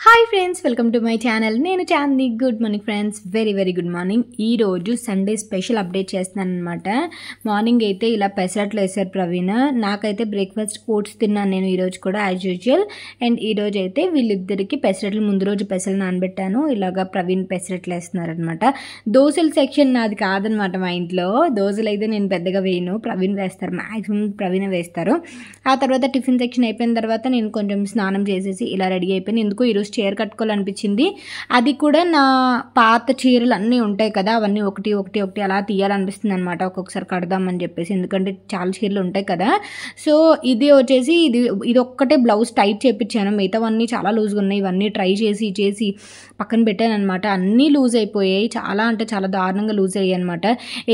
Hi friends, welcome to my channel. నేను Chandini. Good morning friends, very good morning. ఈరోజు Sunday special update చేస్తున్నాను అనమాట. Morning అయితే ఇలా పెసరట్లు వేసారు ప్రవీణ్. నాకైతే బ్రేక్ఫాస్ట్ ఓట్స్ తిన్నాను నేను ఈరోజు కూడా యాజ్ యూజువల్. అండ్ ఈరోజు అయితే వీళ్ళిద్దరికి పెసరట్లు ముందు రోజు పెసలు నానబెట్టాను. ఇలాగా ప్రవీణ్ పెసరట్లు వేస్తున్నారనమాట. దోశల సెక్షన్ నాది కాదనమాట. మా ఇంట్లో దోశలు అయితే నేను పెద్దగా వేయను, ప్రవీణ్ వేస్తారు. మ్యాక్సిమం ప్రవీణ్ వేస్తారు. ఆ తర్వాత టిఫిన్ సెక్షన్ అయిపోయిన తర్వాత నేను కొంచెం స్నానం చేసేసి ఇలా రెడీ అయిపోయాను. ఎందుకు ఈరోజు చీర కట్టుకోవాలనిపించింది. అది కూడా నా పాత చీరలు అన్నీ ఉంటాయి కదా, అవన్నీ ఒకటి అలా తీయాలనిపిస్తుంది అనమాట. ఒక్కొక్కసారి కడదామని చెప్పేసి, ఎందుకంటే చాలా చీరలు ఉంటాయి కదా. సో ఇది వచ్చేసి ఇది ఒక్కటే బ్లౌజ్ టైట్ చేయించాను. మిగతావన్నీ చాలా లూజ్గా ఉన్నాయి. ఇవన్నీ ట్రై చేసి పక్కన పెట్టాను అనమాట. అన్నీ లూజ్ అయిపోయాయి. చాలా అంటే చాలా దారుణంగా లూజ్ అయ్యాయి అనమాట.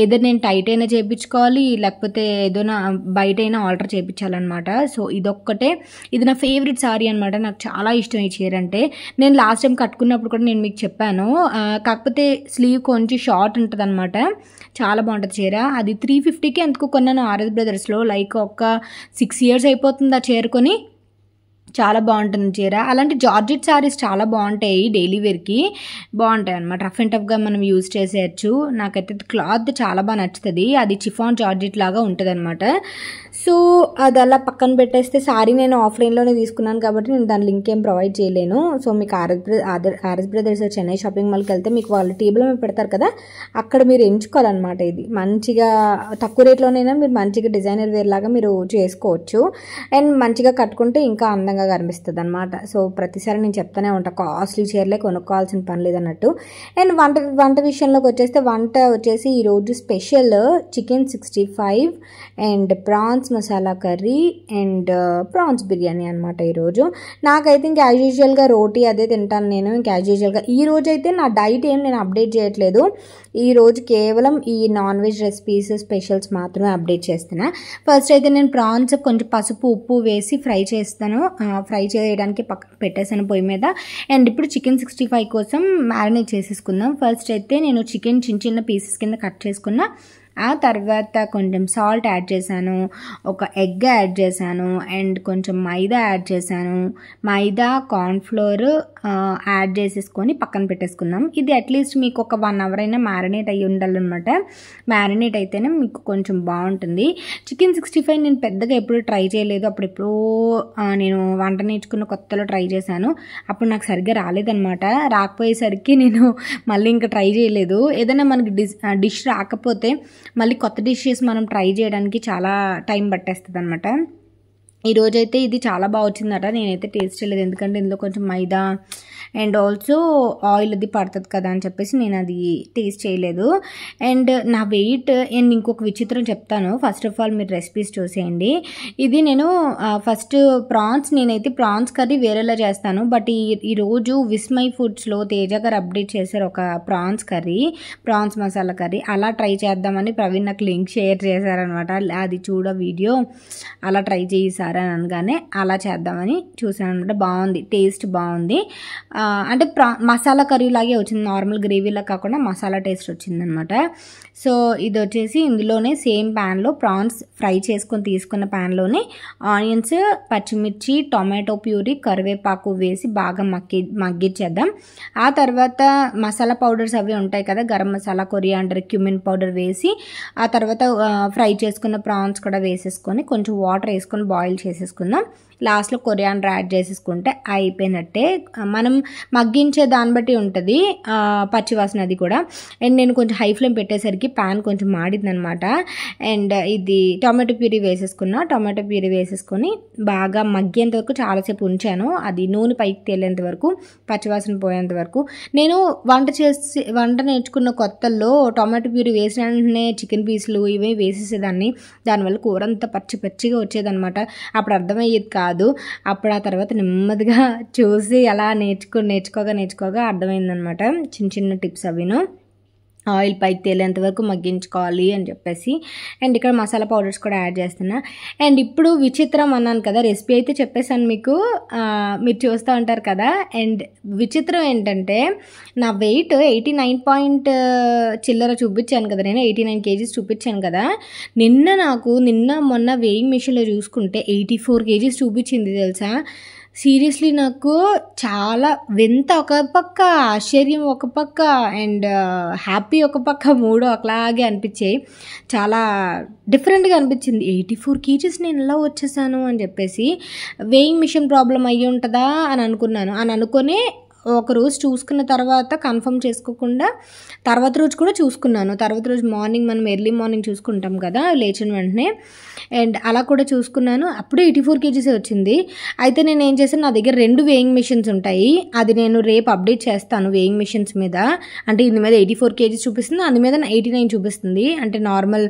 ఏదో నేను టైట్ అయినా చేయించుకోవాలి, లేకపోతే ఏదైనా బయట అయినా ఆల్టర్ చేయించాలన్నమాట. సో ఇదొక్కటే. ఇది నా ఫేవరెట్ సారీ అనమాట. నాకు చాలా ఇష్టం ఈ చీర అంటే. నేను లాస్ట్ టైం కట్టుకున్నప్పుడు కూడా నేను మీకు చెప్పాను. కాకపోతే స్లీవ్ కొంచెం షార్ట్ ఉంటుంది అనమాట. చాలా బాగుంటుంది చీర. అది 350కి ఎందుకు కొన్నాను ఆర్ఎస్ బ్రదర్స్లో. లైక్ ఒక 6 years అయిపోతుంది ఆ చీర కొని. చాలా బాగుంటుంది చీర. అలాంటి జార్జెట్ సారీస్ చాలా బాగుంటాయి, డైలీ వేర్కి బాగుంటాయి అనమాట. రఫ్ అండ్ టఫ్గా మనం యూజ్ చేసేయచ్చు. నాకైతే క్లాత్ చాలా బాగా నచ్చుతుంది. అది చిఫాన్ జార్జెట్ లాగా ఉంటుంది అనమాట. సో అది అలా పక్కన పెట్టేస్తే, సారీ నేను ఆఫ్లైన్లోనే తీసుకున్నాను కాబట్టి నేను దాని లింక్ ఏం ప్రొవైడ్ చేయలేను. సో మీకు ఆర్ఎస్ బ్రదర్స్ చెన్నై షాపింగ్ మాల్కి వెళ్తే మీకు వాళ్ళు టేబుల్ మీద పెడతారు కదా, అక్కడ మీరు ఎంచుకోవాలన్నమాట. ఇది మంచిగా తక్కువ రేట్లోనైనా మీరు మంచిగా డిజైనర్ వేర్ లాగా మీరు చేసుకోవచ్చు. అండ్ మంచిగా కట్టుకుంటే ఇంకా అందంగా కనిపిస్తుంది అనమాట. సో ప్రతిసారి నేను చెప్తానే ఉంటాను, కాస్ట్లీ చీరలే కొనుక్కోవాల్సిన పని లేదన్నట్టు. అండ్ వంట విషయంలోకి వచ్చేస్తే, వంట వచ్చేసి ఈరోజు special chicken 65 and prawns masala curry and prawns biryani అనమాట ఈరోజు. నాకైతే ఇంకా యాజ్ యూజువల్గా రోటీ అదే తింటాను నేను. ఇంకా యాజ్ యూజువల్గా ఈ రోజు అయితే నా డైట్ ఏం నేను అప్డేట్ చేయట్లేదు. ఈరోజు కేవలం ఈ నాన్ వెజ్ రెసిపీస్ స్పెషల్స్ మాత్రమే అప్డేట్ చేస్తున్నా. ఫస్ట్ అయితే నేను ప్రాన్స్ కొంచెం పసుపు ఉప్పు వేసి ఫ్రై చేస్తాను. ఫ్రై చేయడానికి పక్కన పెట్టేసాను పొయ్యి మీద. అండ్ ఇప్పుడు చికెన్ 65 కోసం మ్యారినేట్ చేసేసుకుందాం. ఫస్ట్ అయితే నేను చికెన్ చిన్న పీసెస్ కింద కట్ చేసుకున్నా. ఆ తర్వాత కొంచెం సాల్ట్ యాడ్ చేశాను, ఒక ఎగ్ యాడ్ చేశాను, అండ్ కొంచెం మైదా యాడ్ చేశాను. మైదా కార్న్ఫ్లోర్ యాడ్ చేసేసుకొని పక్కన పెట్టేసుకుందాం. ఇది అట్లీస్ట్ మీకు ఒక 1 hour అయినా మ్యారినేట్ అయ్యి ఉండాలన్నమాట. మ్యారినేట్ అయితేనే మీకు కొంచెం బాగుంటుంది. చికెన్ 65 నేను పెద్దగా ఎప్పుడు ట్రై చేయలేదు. అప్పుడెప్పుడో నేను వంట నేర్చుకున్న కొత్తలో ట్రై చేశాను. అప్పుడు నాకు సరిగ్గా రాలేదన్నమాట. రాకపోయేసరికి నేను మళ్ళీ ఇంకా ట్రై చేయలేదు. ఏదైనా మనకి డిష్ రాకపోతే మళ్ళీ కొత్త డిషెస్ మనం ట్రై చేయడానికి చాలా టైం పట్టేస్తుంది అనమాట. ఈరోజైతే ఇది చాలా బాగా వచ్చిందట. నేనైతే టేస్ట్ చేయలేదు, ఎందుకంటే ఇందులో కొంచెం మైదా అండ్ ఆల్సో ఆయిల్ అది పడుతుంది కదా అని చెప్పేసి నేను అది టేస్ట్ చేయలేదు. అండ్ నా వెయిట్, అండ్ ఇంకొక విచిత్రం చెప్తాను. ఫస్ట్ ఆఫ్ ఆల్ మీరు రెసిపీస్ చూసేయండి. ఇది నేను ఫస్ట్ నేనైతే ప్రాన్స్ కర్రీ వేరేలా చేస్తాను. బట్ ఈరోజు విస్మై ఫుడ్స్లో తేజ గారు అప్డేట్ చేశారు ఒక ప్రాన్స్ మసాలా కర్రీ. అలా ట్రై చేద్దామని ప్రవీణ్ నాకు లింక్ షేర్ చేశారనమాట. అది చూడ వీడియో అలా ట్రై చేశారు అని అనగానే అలా చేద్దామని చూసాను అనమాట. బాగుంది, టేస్ట్ బాగుంది. అంటే మసాలా కర్రీ లాగే వచ్చింది, నార్మల్ గ్రేవీలా కాకుండా మసాలా టేస్ట్ వచ్చిందనమాట. సో ఇది వచ్చేసి ఇందులోనే సేమ్ ప్యాన్లో ప్రాన్స్ ఫ్రై చేసుకొని తీసుకున్న ప్యాన్లోనే ఆనియన్స్, పచ్చిమిర్చి, టొమాటో ప్యూరీ, కరివేపాకు వేసి బాగా మగ్గించేద్దాం. ఆ తర్వాత మసాలా పౌడర్స్ అవి ఉంటాయి కదా, garam masala, coriander, cumin powder వేసి ఆ తర్వాత ఫ్రై చేసుకున్న ప్రాన్స్ కూడా వేసేసుకొని కొంచెం వాటర్ వేసుకొని బాయిల్ చేసేసుకుందాం. లాస్ట్లో కొరియాండర్ యాడ్ చేసేసుకుంటే అయిపోయినట్టే. మనం మగ్గించే దాన్ని బట్టి ఉంటుంది పచ్చివాసన అది కూడా. అండ్ నేను కొంచెం హై ఫ్లేమ్ పెట్టేసరికి ప్యాన్ కొంచెం మాడిందనమాట. అండ్ ఇది టొమాటో ప్యూరీ వేసేసుకొని బాగా మగ్గేంత వరకు చాలాసేపు ఉంచాను. అది నూనె పైకి తేలేంత వరకు, పచ్చివాసన పోయేంత వరకు. నేను వంట నేర్చుకున్న కొత్తల్లో టొమాటో ప్యూరీ వేసిన వెంటనే చికెన్ పీసులు ఇవి వేసేసేదాన్ని. దానివల్ల కూర అంతా పచ్చిగా వచ్చేదనమాట. అప్పుడు అర్థమయ్యేది కాదు. అప్పుడు ఆ తర్వాత నెమ్మదిగా చూసి అలా నేర్చుకోగా అర్థమైందనమాట. చిన్న టిప్స్ అవిను. ఆయిల్ పైకి తేలేంత వరకు మగ్గించుకోవాలి అని చెప్పేసి. అండ్ ఇక్కడ మసాలా పౌడర్స్ కూడా యాడ్ చేస్తున్నా. అండ్ ఇప్పుడు విచిత్రం అన్నాను కదా, రెసిపీ అయితే చెప్పేసాను మీకు, మీరు చూస్తూ ఉంటారు కదా. అండ్ విచిత్రం ఏంటంటే, నా వెయిట్ 89 చిల్లర చూపించాను కదా, నేను 89 kgs చూపించాను కదా. నిన్న మొన్న వెయింగ్ మిషన్లో చూసుకుంటే 84 kgs చూపించింది తెలుసా. సీరియస్లీ నాకు చాలా వింత ఒక పక్క, ఆశ్చర్యం ఒక పక్క, అండ్ హ్యాపీ ఒక పక్క, మూడు ఒకలాగే అనిపించాయి. చాలా డిఫరెంట్గా అనిపించింది. 84 kgs నేను ఎలా వచ్చేసాను అని చెప్పేసి. వెయింగ్ మిషన్ ప్రాబ్లం అయ్యి ఉంటుందా అని అనుకుని ఒకరోజు చూసుకున్న తర్వాత కన్ఫర్మ్ చేసుకోకుండా తర్వాత రోజు కూడా చూసుకున్నాను. తర్వాత రోజు మార్నింగ్ మనం ఎర్లీ మార్నింగ్ చూసుకుంటాం కదా లేచిన వెంటనే, అండ్ అలా కూడా చూసుకున్నాను. అప్పుడే 84 kgs వచ్చింది. అయితే నేను ఏం చేశాను, నా దగ్గర 2 వేయింగ్ మిషన్స్ ఉంటాయి. అది నేను రేపు అప్డేట్ చేస్తాను వేయింగ్ మిషన్స్ మీద. అంటే ఇందు మీద 84 kgs చూపిస్తుంది, అందు మీద 89 చూపిస్తుంది. అంటే నార్మల్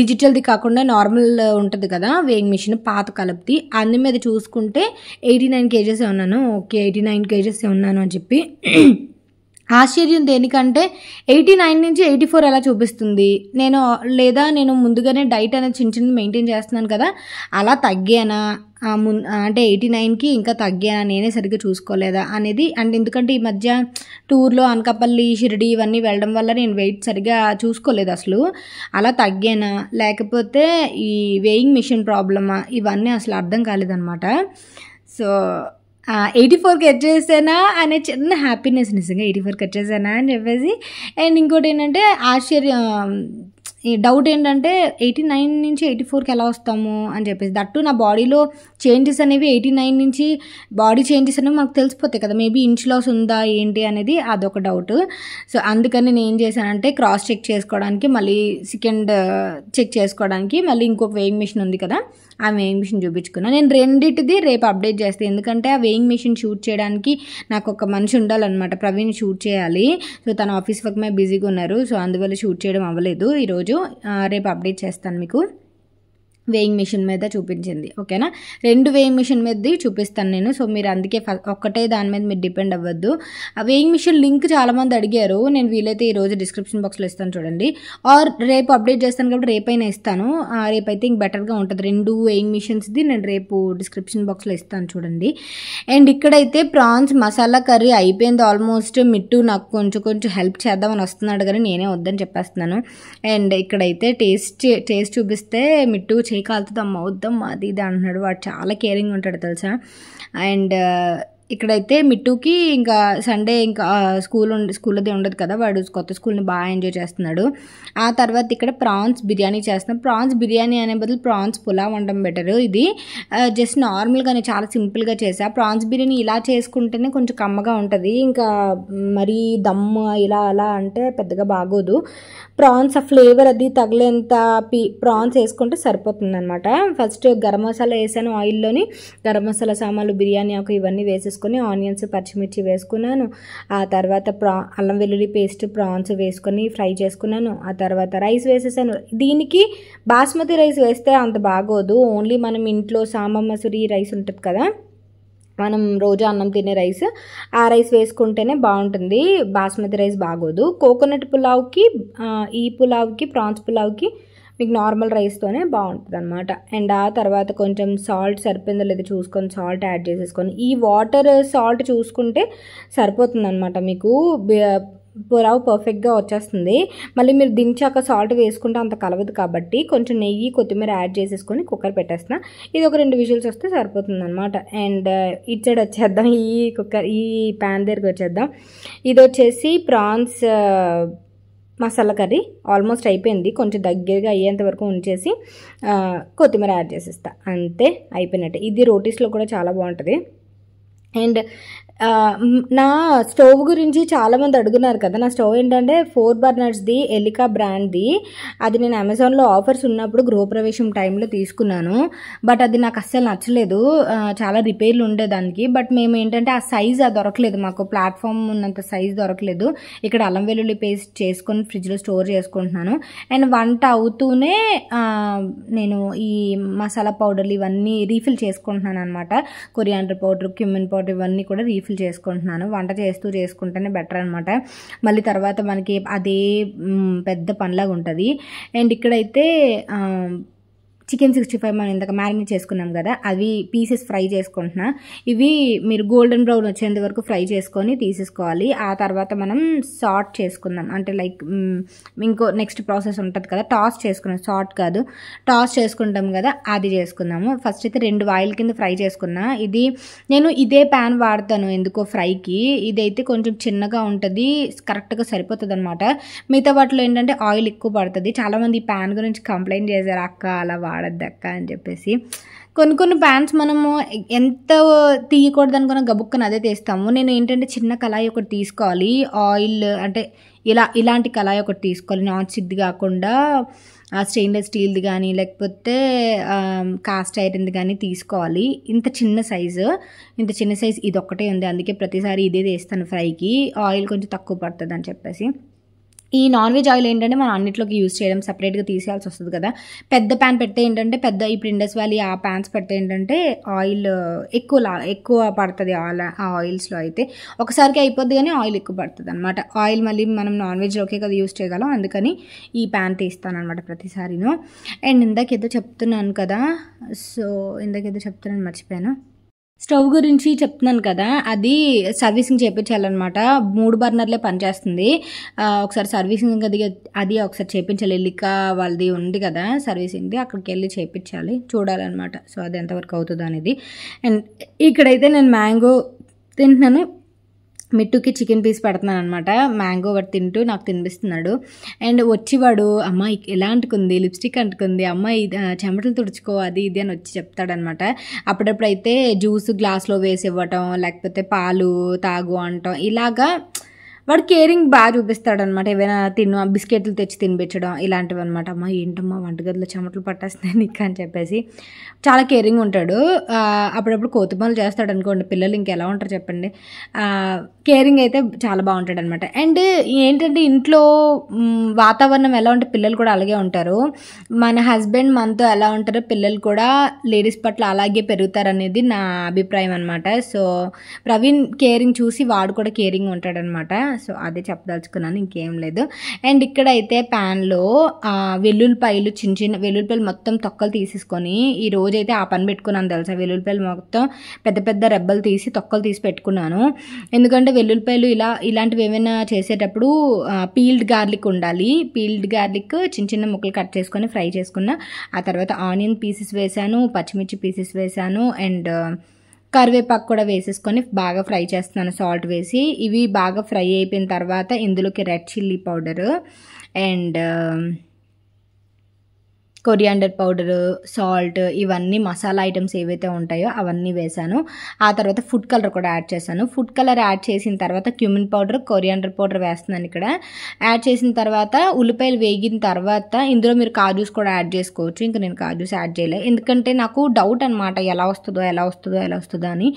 డిజిటల్ది కాకుండా నార్మల్ ఉంటుంది కదా వేయింగ్ మిషన్ పాత కలపది, అందు మీద చూసుకుంటే 89 kgs ఉన్నాను. ఓకే 89 kgs ఉన్నాను అని చెప్పి ఆశ్చర్యం దేనికంటే 89 నుంచి 84 ఎలా చూపిస్తుంది. నేను ముందుగానే డైట్ అనేది చిన్న మెయింటైన్ చేస్తున్నాను కదా, అలా తగ్గానా అంటే 89కి ఇంకా తగ్గానా, నేనే సరిగ్గా చూసుకోలేదా అనేది. అండ్ ఎందుకంటే ఈ మధ్య టూర్లో అనకాపల్లి, షిరిడి ఇవన్నీ వెళ్ళడం వల్ల నేను వెయిట్ సరిగ్గా చూసుకోలేదు అసలు. అలా తగ్గానా లేకపోతే ఈ వేయింగ్ మిషన్ ప్రాబ్లమా, ఇవన్నీ అసలు అర్థం కాలేదన్నమాట. సో 84కి వచ్చేసానా అనే చిన్న హ్యాపీనెస్, నిజంగా 84కి వచ్చేసానా అని చెప్పేసి. అండ్ ఇంకోటి ఏంటంటే డౌట్ ఏంటంటే 89 నుంచి 84కి ఎలా వస్తాము అని చెప్పేసి. దట్టు నా బాడీలో చేంజెస్ అనేవి 89 నుంచి బాడీ చేంజెస్ అనేవి మాకు తెలిసిపోతాయి కదా, మేబీ ఇంచ్ లాస్ ఉందా ఏంటి అనేది అదొక డౌట్. సో అందుకని నేను ఏం చేశానంటే క్రాస్ చెక్ చేసుకోవడానికి, మళ్ళీ సెకండ్ చెక్ చేసుకోవడానికి మళ్ళీ ఇంకొక వేయింగ్ మిషన్ ఉంది కదా, ఆ వేయింగ్ మిషన్ చూపించుకున్నాను. నేను రెండింటిది రేపు అప్డేట్ చేస్తాను. ఎందుకంటే ఆ వేయింగ్ మిషన్ షూట్ చేయడానికి నాకు ఒక మనిషి ఉండాలన్నమాట, ప్రవీణ్ షూట్ చేయాలి. సో తన ఆఫీస్ వర్క్ మీద బిజీగా ఉన్నారు, సో అందువల్ల షూట్ చేయడం అవ్వలేదు ఈరోజు. రేపు అప్డేట్ చేస్తాను మీకు. వేయింగ్ మిషన్ మీద చూపించింది ఓకేనా, 2 వేయింగ్ మిషన్ మీద చూపిస్తాను నేను. సో మీరు అందుకే ఒక్కటే దాని మీద మీరు డిపెండ్ అవ్వద్దు. ఆ వేయింగ్ మిషన్ లింక్ చాలామంది అడిగారు, నేను వీలైతే ఈరోజు డిస్క్రిప్షన్ బాక్స్లో ఇస్తాను చూడండి, ఆర్ రేపు అప్డేట్ చేస్తాను కాబట్టి రేపైనా ఇస్తాను. రేపైతే ఇంక బెటర్గా ఉంటుంది. 2 వేయింగ్ మిషన్స్ది నేను రేపు డిస్క్రిప్షన్ బాక్స్లో ఇస్తాను చూడండి. అండ్ ఇక్కడైతే ప్రాన్స్ మసాలా కర్రీ అయిపోయింది ఆల్మోస్ట్. మిట్టు నాకు కొంచెం హెల్ప్ చేద్దామని వస్తున్నాడు కానీ నేనే వద్దని చెప్పేస్తున్నాను. అండ్ ఇక్కడైతే టేస్ట్ చూపిస్తే మిట్టు కాలుతుందమ్మా వద్దమ్మా అది ఇది అంటున్నాడు. వాడు చాలా కేరింగ్ ఉంటాడు తెలుసా. అండ్ ఇక్కడైతే మిట్టుకి ఇంకా సండే ఇంకా స్కూల్ది ఉండదు కదా, వాడు కొత్త స్కూల్ని బాగా ఎంజాయ్ చేస్తున్నాడు. ఆ తర్వాత ఇక్కడ ప్రాన్స్ బిర్యానీ చేస్తున్నాం. ప్రాన్స్ బిర్యానీ అనే బదులు ప్రాన్స్ పులావ్ వండడం బెటర్. ఇది జస్ట్ నార్మల్గానే చాలా సింపుల్గా చేసా. ప్రాన్స్ బిర్యానీ ఇలా చేసుకుంటేనే కొంచెం కమ్మగా ఉంటుంది, ఇంకా మరీ దమ్ము ఇలా అలా అంటే పెద్దగా బాగోదు. ప్రాన్స్ ఆ ఫ్లేవర్ అది తగిలేంత ప్రాన్స్ వేసుకుంటే సరిపోతుంది అనమాట. ఫస్ట్ గరం మసాలా వేసాను ఆయిల్లోని, గరం మసాలా సామాన్లు, బిర్యానీ ఆకు ఇవన్నీ వేసేసుకొని ఆనియన్స్ పచ్చిమిర్చి వేసుకున్నాను. ఆ తర్వాత అల్లం వెల్లుల్లి పేస్ట్ ప్రాన్స్ వేసుకొని ఫ్రై చేసుకున్నాను. ఆ తర్వాత రైస్ వేసేసాను. దీనికి బాస్మతి రైస్ వేస్తే అంత బాగోదు, ఓన్లీ మనం ఇంట్లో సాంబ మసూరి రైస్ ఉంటుంది కదా, మనం రోజు అన్నం తినే రైస్, ఆ రైస్ వేసుకుంటేనే బాగుంటుంది. బాస్మతి రైస్ బాగోదు. కోకోనట్ పులావ్కి, ఈ పులావ్కి, ప్రాన్స్ పులావ్కి మీకు నార్మల్ రైస్తోనే బాగుంటుంది అనమాట. అండ్ ఆ తర్వాత కొంచెం సాల్ట్ సరిపోయిందో లేదో చూసుకొని సాల్ట్ యాడ్ చేసేసుకొని, ఈ వాటర్ సాల్ట్ చూసుకుంటే సరిపోతుంది అనమాట. మీకు పులావ్ పర్ఫెక్ట్గా వచ్చేస్తుంది. మళ్ళీ మీరు దించాక సాల్ట్ వేసుకుంటే అంత కలవదు కాబట్టి కొంచెం నెయ్యి కొత్తిమీర యాడ్ చేసేసుకొని కుక్కర్ పెట్టేస్తున్నా. ఇది ఒక 2 విజిల్స్ వస్తే సరిపోతుంది అనమాట. అండ్ ఇటు సైడ్ వచ్చేద్దాం, ఈ ప్యాన్ దగ్గరికి వచ్చేద్దాం. ఇది వచ్చేసి ప్రాన్స్ మసాలా కర్రీ ఆల్మోస్ట్ అయిపోయింది. కొంచెం దగ్గరగా అయ్యేంత వరకు ఉంచేసి కొత్తిమీర యాడ్ చేసేస్తా, అంతే అయిపోయినట్టే. ఇది రోటీస్లో కూడా చాలా బాగుంటుంది. అండ్ నా స్టవ్ గురించి చాలామంది అడుగున్నారు కదా. నా స్టవ్ ఏంటంటే 4 బర్నర్స్ది ఎలికా బ్రాండ్ది. అది నేను అమెజాన్లో ఆఫర్స్ ఉన్నప్పుడు గృహప్రవేశం టైంలో తీసుకున్నాను. బట్ అది నాకు అస్సలు నచ్చలేదు, చాలా రిపేర్లు ఉండేదానికి. బట్ మేము ఏంటంటే ఆ సైజ్ దొరకలేదు, మాకు ప్లాట్ఫామ్ ఉన్నంత సైజ్ దొరకలేదు. ఇక్కడ అల్లం వెల్లుల్లి పేస్ట్ చేసుకొని ఫ్రిడ్జ్లో స్టోర్ చేసుకుంటున్నాను. అండ్ వంట అవుతూనే నేను ఈ మసాలా పౌడర్లు ఇవన్నీ రీఫిల్ చేసుకుంటున్నాను అనమాట. కొరియాండర్ పౌడర్, క్యూమిన్ పౌడర్ ఇవన్నీ కూడా రీఫిల్ చేసుకుంటున్నాను. వంట చేసుకుంటేనే బెటర్ అనమాట. మళ్ళీ తర్వాత మనకి అదే పెద్ద పనిలాగా ఉంటుంది. అండ్ ఇక్కడైతే చికెన్ 65 మనం ఇందాక మ్యారినేట్ చేసుకున్నాం కదా, అవి పీసెస్ ఫ్రై చేసుకుంటున్నా. ఇవి మీరు గోల్డెన్ బ్రౌన్ వచ్చేంత వరకు ఫ్రై చేసుకొని తీసేసుకోవాలి. ఆ తర్వాత మనం సార్ట్ చేసుకుందాం, అంటే లైక్ ఇంకో నెక్స్ట్ ప్రాసెస్ ఉంటుంది కదా, టాస్ చేసుకున్నాం, సార్ట్ కాదు టాస్ చేసుకుంటాం కదా, అది చేసుకుందాము. ఫస్ట్ అయితే 2 ఆయిల్ కింద ఫ్రై చేసుకున్నా. ఇది నేను ఇదే ప్యాన్ వాడతాను ఎందుకో ఫ్రైకి, ఇదైతే కొంచెం చిన్నగా ఉంటుంది, కరెక్ట్గా సరిపోతుంది అనమాట. మిగతా వాటిలో ఏంటంటే ఆయిల్ ఎక్కువ పడుతుంది. చాలామంది ఈ ప్యాన్ గురించి కంప్లైంట్ చేశారు, అక్క అలా వాడద్దు అక్క అని చెప్పేసి. కొన్ని ప్యాన్స్ మనము ఎంత తీయకూడదు అనుకున్న గబుక్కని అదే తీస్తాము. నేను ఏంటంటే చిన్న కళాయి ఒకటి తీసుకోవాలి, ఆయిల్ అంటే ఇలాంటి కళాయి ఒకటి తీసుకోవాలి, నాన్ స్టిక్ది కాకుండా స్టెయిన్లెస్ స్టీల్ది కానీ లేకపోతే కాస్ట్ ఐరన్ది కానీ తీసుకోవాలి. ఇంత చిన్న సైజు ఇది ఒక్కటే ఉంది, అందుకే ప్రతిసారి ఇదే తీస్తాను ఫ్రైకి, ఆయిల్ కొంచెం తక్కువ పడుతుంది అని చెప్పేసి. ఈ నాన్ వెజ్ ఆయిల్ ఏంటంటే మనం అన్నిట్లోకి యూజ్ చేయడం, సపరేట్గా తీసేయాల్సి వస్తుంది కదా. పెద్ద ప్యాన్ పెడితే ఏంటంటే ఇప్పుడు ఇండస్ వ్యాలీ ఆ ప్యాన్స్ పెడితే ఏంటంటే ఆయిల్ ఎక్కువ పడుతుంది. ఆ ఆయిల్స్లో అయితే ఒకసారికి అయిపోద్ది కానీ ఆయిల్ ఎక్కువ పడుతుంది అనమాట. ఆయిల్ మళ్ళీ మనం నాన్ వెజ్లోకే కదా యూజ్ చేయగలం, అందుకని ఈ ప్యాన్ తీస్తాను అనమాట ప్రతిసారిను. అండ్ ఇందాకేదో చెప్తున్నాను మర్చిపోయాను. స్టవ్ గురించి చెప్తున్నాను కదా, అది సర్వీసింగ్ చేయించాలన్నమాట. 3 బర్నర్లే పనిచేస్తుంది. ఒకసారి సర్వీసింగ్ అది ఒకసారి చేయించాలి. ఎల్లిక వాళ్ళది ఉంది కదా సర్వీసింగ్ది, అక్కడికి వెళ్ళి చేయించాలి, చూడాలన్నమాట. సో అది ఎంతవరకు అవుతుందో అనేది. అండ్ ఇక్కడైతే నేను మ్యాంగో తింటున్నాను, మిట్టుకి చికెన్ పీస్ పెడుతున్నాను అనమాట. మ్యాంగో వాడు తింటూ నాకు తినిపిస్తున్నాడు. అండ్ వచ్చి అమ్మ ఎలా అంటుకుంది, లిప్స్టిక్ అంటుకుంది, అమ్మ చెమటలు తుడుచుకో అది ఇది అని వచ్చి చెప్తాడనమాట. అప్పుడప్పుడైతే జ్యూస్ గ్లాస్లో వేసి ఇవ్వటం, లేకపోతే పాలు తాగు అంటాం, ఇలాగా వాడు కేరింగ్ బాగా చూపిస్తాడనమాట. ఏవైనా బిస్కెట్లు తెచ్చి తినిపించడం ఇలాంటివి అనమాట. అమ్మ ఏంటమ్మా వంటగదిలో చెమటలు పట్టేస్తున్నాయి నీకు అని చెప్పేసి చాలా కేరింగ్ ఉంటాడు. అప్పుడప్పుడు కోతిమలు చేస్తాడు అనుకోండి, పిల్లలు ఇంకెలా ఉంటారు చెప్పండి. కేరింగ్ అయితే చాలా బాగుంటాడు అనమాట. అండ్ ఏంటంటే ఇంట్లో వాతావరణం ఎలా ఉంటే పిల్లలు కూడా అలాగే ఉంటారు. మన హస్బెండ్ మనతో ఎలా ఉంటారో పిల్లలు కూడా లేడీస్ పట్ల అలాగే పెరుగుతారు అనేది నా అభిప్రాయం అనమాట. సో ప్రవీణ్ కేరింగ్ చూసి వాడు కూడా కేరింగ్ ఉంటాడనమాట. సో అదే చెప్పదలుచుకున్నాను, ఇంకేం లేదు. అండ్ ఇక్కడైతే ప్యాన్లో వెల్లుల్లిపాయలు చిన్న వెల్లుల్లిపాయలు మొత్తం తొక్కలు తీసేసుకొని, ఈ రోజైతే ఆ పని పెట్టుకున్నాను తెలుసా. వెల్లుల్లిపాయలు మొత్తం పెద్ద రెబ్బలు తీసి తొక్కలు తీసి పెట్టుకున్నాను. ఎందుకంటే వెల్లుల్లిపాయలు ఇలాంటివి ఏమైనా చేసేటప్పుడు పీల్డ్ గార్లిక్ ఉండాలి. పీల్డ్ గార్లిక్ చిన్న ముక్కలు కట్ చేసుకొని ఫ్రై చేసుకున్న. ఆ తర్వాత ఆనియన్ పీసెస్ వేసాను, పచ్చిమిర్చి పీసెస్ వేసాను, అండ్ కరివేపాకు కూడా వేసేసుకొని బాగా ఫ్రై చేస్తున్నాను సాల్ట్ వేసి. ఇవి బాగా ఫ్రై అయిపోయిన తర్వాత ఇందులోకి red chilli powder and coriander powder, salt, ఇవన్నీ మసాలా ఐటమ్స్ ఏవైతే ఉంటాయో అవన్నీ వేసాను. ఆ తర్వాత ఫుడ్ కలర్ కూడా యాడ్ చేశాను. ఫుడ్ కలర్ యాడ్ చేసిన తర్వాత క్యూమిన్ పౌడర్, కొరియాండర్ పౌడర్ వేస్తున్నాను ఇక్కడ. యాడ్ చేసిన తర్వాత ఉల్లిపాయలు వేగిన తర్వాత ఇందులో మీరు కాజూస్ కూడా యాడ్ చేసుకోవచ్చు. ఇంకా నేను కాజూస్ యాడ్ చేయలేదు, ఎందుకంటే నాకు డౌట్ అనమాట ఎలా వస్తుందో అని.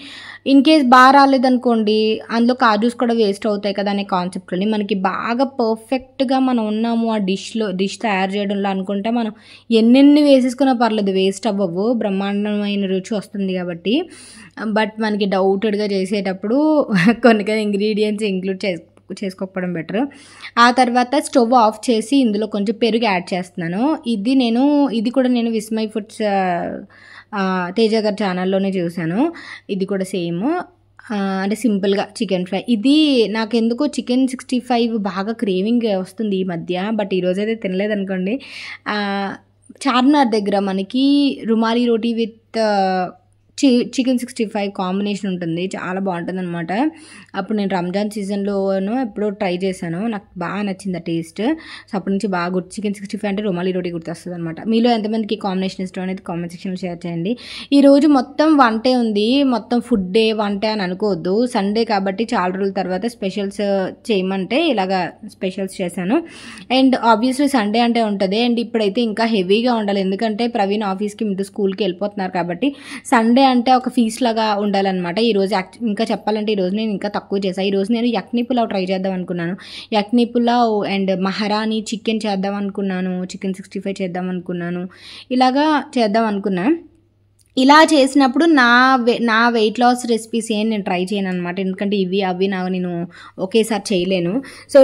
ఇన్ కేస్ బాగా రాలేదనుకోండి అందులో కాజూస్ కూడా వేస్ట్ అవుతాయి కదా అనే కాన్సెప్ట్లోని మనకి బాగా పర్ఫెక్ట్గా మనం ఉన్నాము ఆ డిష్ తయారు చేయడంలో అనుకుంటే మనం ఎన్నెన్ని వేసేసుకున్నా పర్లేదు, వేస్ట్ అవ్వవు, బ్రహ్మాండమైన రుచి వస్తుంది కాబట్టి. బట్ మనకి డౌటెడ్గా చేసేటప్పుడు కొన్ని ఇంగ్రీడియంట్స్ ఇంక్లూడ్ చేసుకోకపోవడం బెటర్. ఆ తర్వాత స్టవ్ ఆఫ్ చేసి ఇందులో కొంచెం పెరుగు యాడ్ చేస్తున్నాను. ఇది కూడా నేను విస్మయ్ ఫుడ్స్ తేజ గారి ఛానల్లోనే చూశాను. ఇది కూడా సేమ్, అంటే సింపుల్గా చికెన్ ఫ్రై. ఇది నాకెందుకో చికెన్ 65 బాగా క్రేవింగ్ వస్తుంది ఈ మధ్య. బట్ ఈరోజైతే తినలేదనుకోండి. చార్మినార్ దగ్గర మనకి రుమాలి రోటీ విత్ చికెన్ 65 కాంబినేషన్ ఉంటుంది, చాలా బాగుంటుంది అనమాట. అప్పుడు నేను రంజాన్ సీజన్లోనూ ఎప్పుడో ట్రై చేశాను, నాకు బాగా నచ్చింది ఆ టేస్ట్. సో అప్పటి నుంచి బాగా చికెన్ 65 అంటే రుమాలి రోటీ గుర్తొస్తుంది అనమాట. మీలో ఎంతమందికి కాంబినేషన్ ఇష్టం అనేది కామెంట్ సెక్షన్లో షేర్ చేయండి. ఈరోజు మొత్తం వంటే ఉంది, మొత్తం ఫుడ్ డే వంటే అని అనుకోవద్దు. సండే కాబట్టి చాలా రోజుల తర్వాత స్పెషల్స్ చేయమంటే ఇలాగా స్పెషల్స్ చేశాను. అండ్ ఆబ్వియస్లీ సండే అంటే ఉంటుంది. అండ్ ఇప్పుడైతే ఇంకా హెవీగా ఉండాలి, ఎందుకంటే ప్రవీణ్ ఆఫీస్కి మిగతా స్కూల్కి వెళ్ళిపోతున్నారు కాబట్టి. సండే అంటే ఒక ఫీస్ట్ లాగా ఉండాలన్నమాట. ఈరోజు ఇంకా చెప్పాలంటే ఈరోజు నేను ఇంకా తక్కువ చేశాను. ఈరోజు నేను యక్ని పులావ్ ట్రై చేద్దాం అనుకున్నాను. యక్ని పులావ్ అండ్ మహారాణి చికెన్ చేద్దాం అనుకున్నాను, చికెన్ 65 చేద్దాం అనుకున్నాను, ఇలాగా చేద్దాం అనుకున్నాను. ఇలా చేసినప్పుడు నా వెయిట్ లాస్ రెసిపీస్ ఏం నేను ట్రై చేయను అనమాట. ఎందుకంటే ఇవి అవి నేను ఒకేసారి చేయలేను. సో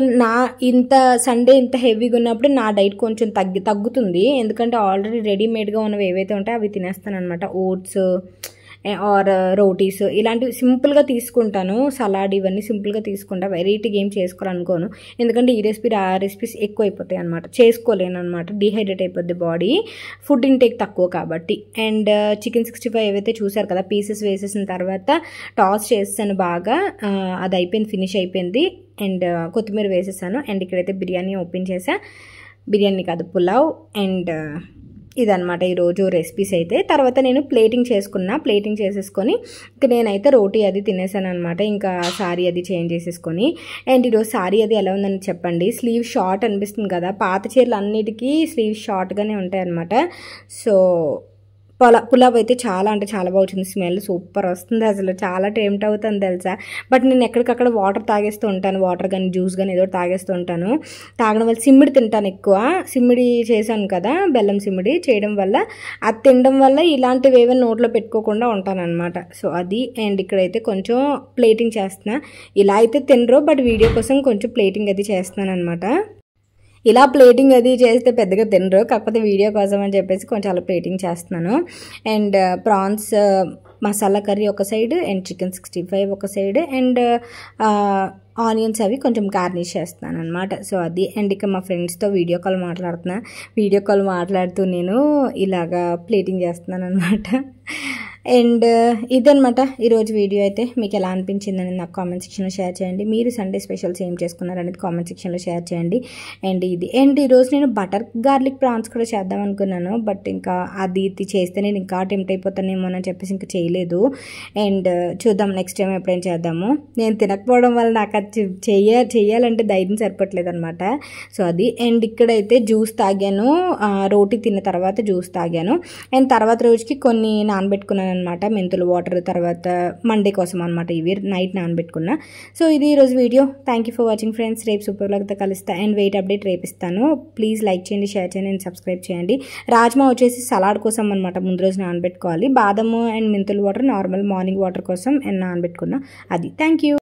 ఇంత సండే ఇంత హెవీగా ఉన్నప్పుడు నా డైట్ కొంచెం తగ్గుతుంది. ఎందుకంటే ఆల్రెడీ రెడీమేడ్గా ఉన్నవి ఏవైతే ఉంటాయో అవి తినేస్తాను అనమాట. ఓట్స్ ఆర్ రోటీస్ ఇలాంటివి సింపుల్గా తీసుకుంటాను. సలాడ్ ఇవన్నీ సింపుల్గా తీసుకుంటా. వెరైటీగా ఏం చేసుకోవాలనుకోను. ఎందుకంటే ఈ రెసిపీస్ ఎక్కువ అయిపోతాయి అనమాట. చేసుకోలేను అనమాట. డీహైడ్రేట్ అయిపోద్ది బాడీ, ఫుడ్ ఇంటేక్ తక్కువ కాబట్టి. అండ్ చికెన్ 65 ఏవైతే చూసారు కదా, పీసెస్ వేసేసిన తర్వాత టాస్ చేస్తాను బాగా. అది అయిపోయింది, ఫినిష్ అయిపోయింది. అండ్ కొత్తిమీర వేసేసాను. అండ్ ఇక్కడైతే బిర్యానీ ఓపెన్ చేసా. బిర్యానీ కాదు, పులావ్. అండ్ ఇదనమాట ఈరోజు రెసిపీస్ అయితే. తర్వాత నేను ప్లేటింగ్ చేసేసుకొని ఇంకా నేనైతే రోటీ అది తినేసాను అనమాట. ఇంకా సారీ అది చేంజ్ చేసేసుకొని. అండ్ ఈరోజు సారీ అది ఎలా ఉందని చెప్పండి. స్లీవ్ షార్ట్ అనిపిస్తుంది కదా, పాత చీరలు అన్నిటికీ స్లీవ్ షార్ట్గానే ఉంటాయి అనమాట. సో పులావ్ అయితే చాలా అంటే చాలా బాగా వచ్చింది. స్మెల్ సూపర్ వస్తుంది. అసలు చాలా టెంప్ట్ అవుతుంది తెలుసా. బట్ నేను ఎక్కడికక్కడ వాటర్ తాగేస్తూ ఉంటాను. వాటర్ కానీ జ్యూస్ కానీ ఏదో తాగేస్తూ ఉంటాను. తాగడం వల్ల సిమ్మిడి తింటాను ఎక్కువ. సిమ్మిడి చేశాను కదా, బెల్లం సిమ్మిడి చేయడం వల్ల, అది తినడం వల్ల ఇలాంటివి ఏమైనా నోట్లో పెట్టుకోకుండా ఉంటాను అనమాట. సో అది. అండ్ ఇక్కడైతే కొంచెం ప్లేటింగ్ చేస్తున్నా. ఇలా అయితే తినరు, బట్ వీడియో కోసం కొంచెం ప్లేటింగ్ అది చేస్తున్నాను అనమాట. ఇలా ప్లేటింగ్ అది చేస్తే పెద్దగా తినరు, కాకపోతే వీడియో కోసం అని చెప్పేసి కొంచెం అలా ప్లేటింగ్ చేస్తున్నాను. అండ్ ప్రాన్స్ మసాలా కర్రీ ఒక సైడ్, అండ్ చికెన్ 65 ఒక సైడ్, అండ్ ఆనియన్స్ అవి కొంచెం గార్నిష్ చేస్తాను అనమాట. సో అది. అండ్ ఇక మా ఫ్రెండ్స్తో వీడియో కాల్ మాట్లాడుతూ నేను ఇలాగా ప్లేటింగ్ చేస్తున్నాను అనమాట. అండ్ ఇదనమాట ఈరోజు వీడియో అయితే. మీకు ఎలా అనిపించిందని నాకు కామెంట్ సెక్షన్లో షేర్ చేయండి. మీరు సండే స్పెషల్స్ ఏం చేసుకున్నారనేది కామెంట్ సెక్షన్లో షేర్ చేయండి. అండ్ ఈరోజు నేను బటర్ గార్లిక్ ప్రాన్స్ కూడా చేద్దాం అనుకున్నాను, బట్ ఇంకా అది చేస్తే నేను ఇంకా టెంప్ట్ అయిపోతానేమో అని చెప్పేసి ఇంకా చేయలేదు. అండ్ చూద్దాం నెక్స్ట్ టైం ఎప్పుడైనా చేద్దాము. నేను తినకపోవడం వల్ల నాకు అది చేయాలంటే ధైర్యం సరిపోవట్లేదు అనమాట. సో అది. అండ్ ఇక్కడైతే జ్యూస్ తాగాను, రోటీ తిన్న తర్వాత జ్యూస్ తాగాను. అండ్ తర్వాత రోజుకి కొన్ని నానబెట్టుకున్నాను అనమాట, మెంతులు వాటర్. తర్వాత మండే కోసం అనమాట, ఇవి నైట్ నానబెట్టుకున్నా. సో ఇది ఈరోజు video. Thank you for watching friends. రేపు సూపర్ వ్లాగ్తో కలుస్తా. అండ్ వెయిట్ అప్డేట్ రేపిస్తాను. ప్లీజ్ లైక్ చేయండి, షేర్ చేయండి, అండ్ సబ్స్క్రైబ్ చేయండి. రాజ్మా వచ్చేసి సలాడ్ కోసం అనమాట, ముందు రోజు నానబెట్టుకోవాలి. బాదము అండ్ మెంతులు వాటర్ నార్మల్ మార్నింగ్ వాటర్ కోసం అండ్ నానబెట్టుకున్నా. అది. Thank you.